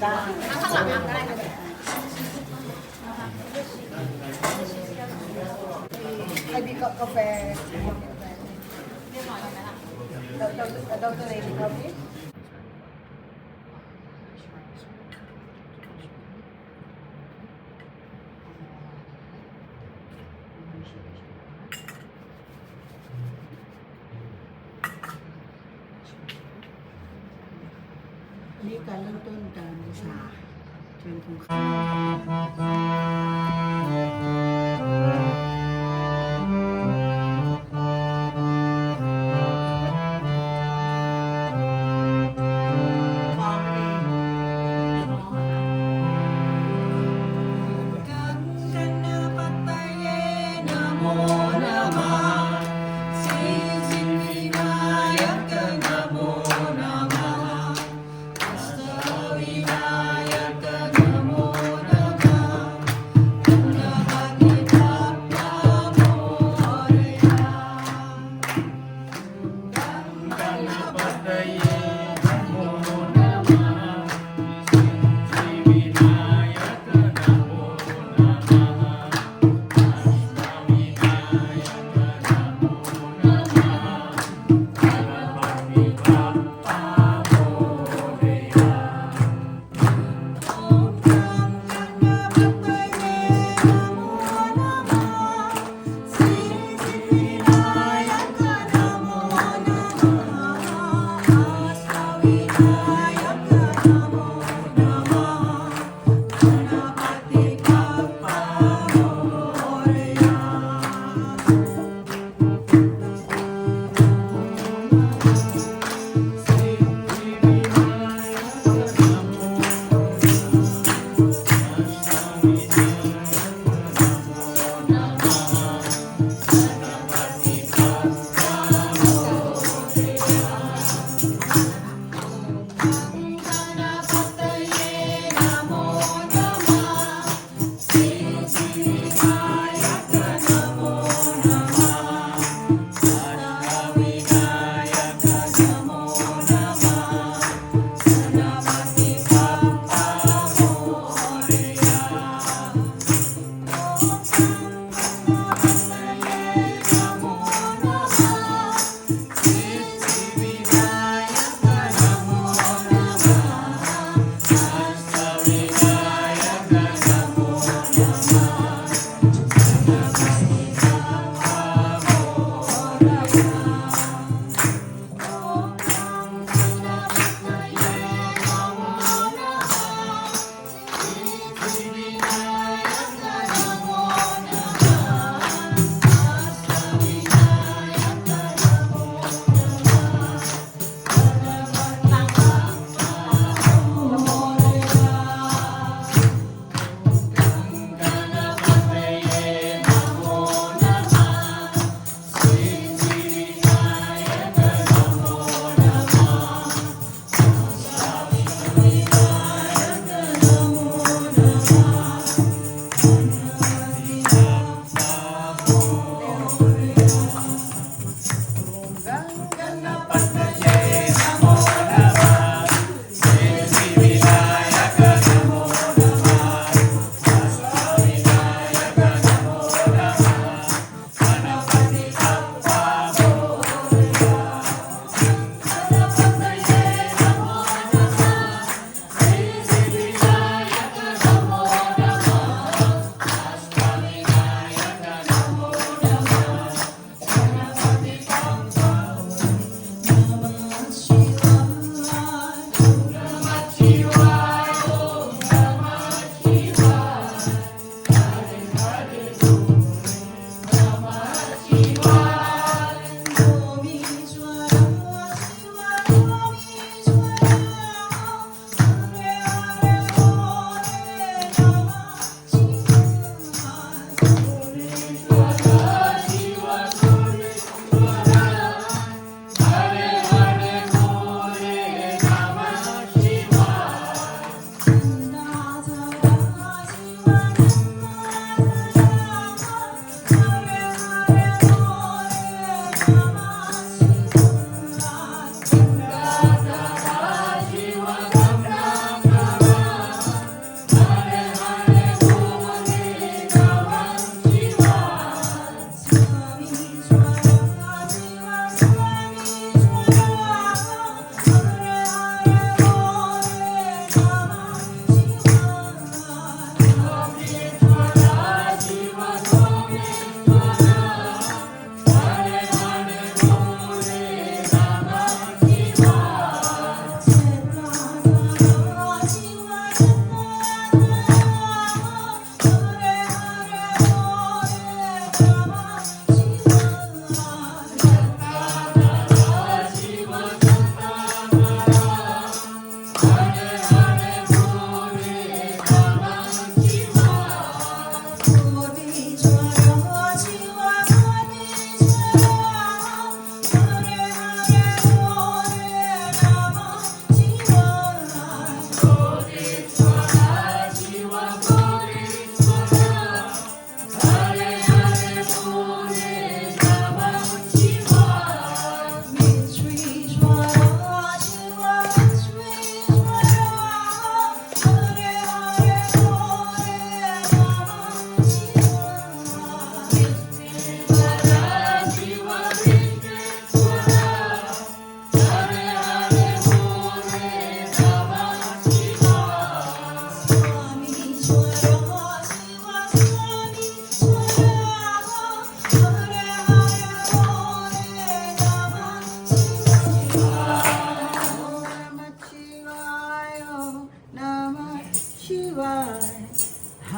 ได้ เอาข้างหลังก็ได้ค่ะ ใครมีกาแฟ เรียบร้อยแล้วไหมล่ะ ดรเอมีกาแฟนี่การเริ่มต้นการบูชาเชิญคุณค่า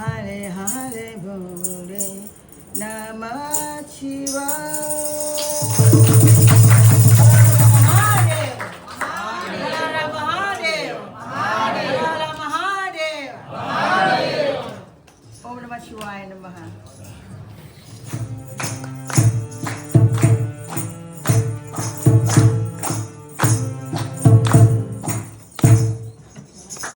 हरे हरे भोले नमः शिवाय